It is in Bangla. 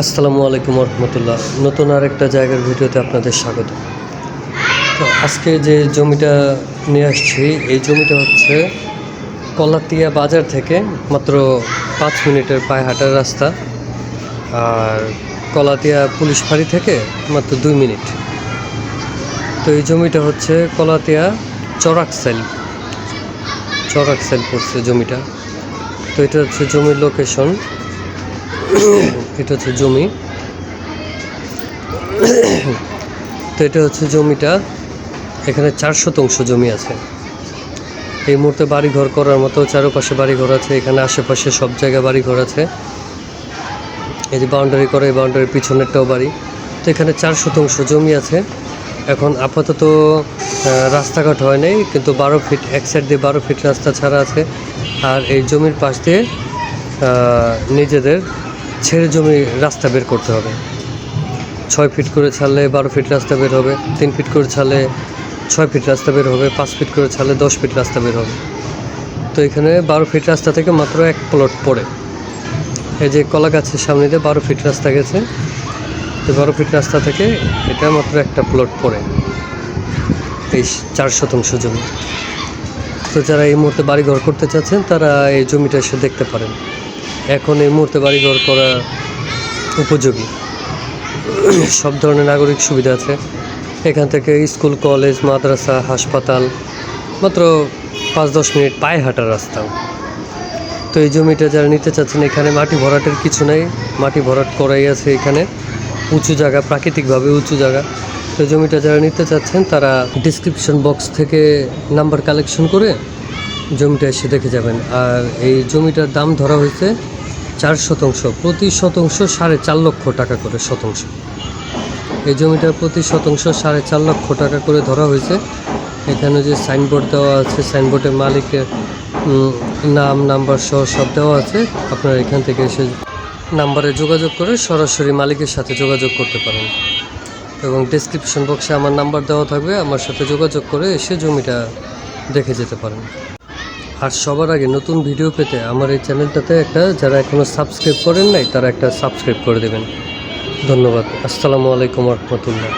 আসসালামু আলাইকুম রহমতুল্লাহ। নতুন আরেকটা জায়গার ভিডিওতে আপনাদের স্বাগত। তো আজকে যে জমিটা নিয়ে আসছি, এই জমিটা হচ্ছে কলাতিয়া বাজার থেকে মাত্র 5 মিনিটের পায়ে হাঁটার রাস্তা, আর কলাতিয়া পুলিশ ফাঁড়ি থেকে মাত্র 2 মিনিট। তো এই জমিটা হচ্ছে কলাতিয়া চরাকসাইল পড়ছে জমিটা। তো এটা হচ্ছে জমির লোকেশন, এটা হচ্ছে জমি। তো এটা হচ্ছে জমিটা, এখানে 4 শতাংশ জমি আছে। এই মুহূর্তে বাড়িঘর করার মতো চারপাশে বাড়িঘর আছে, এখানে আশেপাশে সব জায়গায় বাড়িঘর আছে। এই যে বাউন্ডারি করে, এই বাউন্ডারির পিছনেরটাও বাড়ি। তো এখানে 4 শতাংশ জমি আছে। এখন আপাতত রাস্তাঘাট হয় নাই, কিন্তু 12 ফিট এক সাইড দিয়ে 12 ফিট রাস্তা ছাড়া আছে। আর এই জমির পাশ দিয়ে নিজেদের ছেড়ে জমি রাস্তা বের করতে হবে। 6 ফিট করে ছাড়লে 12 ফিট রাস্তা বের হবে, 3 ফিট করে ছাড়লে 6 ফিট রাস্তা বের হবে, 5 ফিট করে ছাড়লে 10 ফিট রাস্তা বের হবে। তো এখানে 12 ফিট রাস্তা থেকে মাত্র 1 প্লট পড়ে। এই যে কলা গাছের সামনে দিয়ে 12 ফিট রাস্তা গেছে, এই 12 ফিট রাস্তা থেকে এটা মাত্র একটা প্লট পড়ে এই 4 শতাংশ জমি। তো যারা এই মুহূর্তে বাড়িঘর করতে চাচ্ছেন তারা এই জমিটা এসে দেখতে পারেন। এখন এই মুহূর্তে বাড়িঘর করা উপযোগী, সব ধরনের নাগরিক সুবিধা আছে। এখান থেকে স্কুল, কলেজ, মাদ্রাসা, হাসপাতাল মাত্র 5-10 মিনিট পায়ে হাঁটার রাস্তা। তো এই জমিটা যারা নিতে চাচ্ছেন, এখানে মাটি ভরাটের কিছু নেই, মাটি ভরাট করাই আছে। এখানে উঁচু জায়গা, প্রাকৃতিকভাবে উঁচু জায়গা। তো জমিটা যারা নিতে চাচ্ছেন তারা ডিসক্রিপশন বক্স থেকে নাম্বার কালেকশন করে জমিটা এসে দেখে যাবেন। আর এই জমিটার দাম ধরা হয়েছে 4 শতাংশ, প্রতি শতাংশ 4.5 লক্ষ টাকা করে শতাংশ। এই জমিটার প্রতি শতাংশ 4.5 লক্ষ টাকা করে ধরা হয়েছে। এখানে যে সাইনবোর্ড দেওয়া আছে, সাইনবোর্ডে মালিকের নাম, নাম্বার সহ সব দেওয়া আছে। আপনারা এখান থেকে এসে নাম্বারে যোগাযোগ করে সরাসরি মালিকের সাথে যোগাযোগ করতে পারেন, এবং ডেসক্রিপশন বক্সে আমার নাম্বার দেওয়া থাকবে, আমার সাথে যোগাযোগ করে এসে জমিটা দেখে যেতে পারেন। আর সবার আগে নতুন ভিডিও পেতে আমার এই চ্যানেলটাতে যারা এখনও সাবস্ক্রাইব করেন নাই তারা একটা সাবস্ক্রাইব করে দেবেন। ধন্যবাদ। আসসালামু আলাইকুম রহমতুল্লাহ।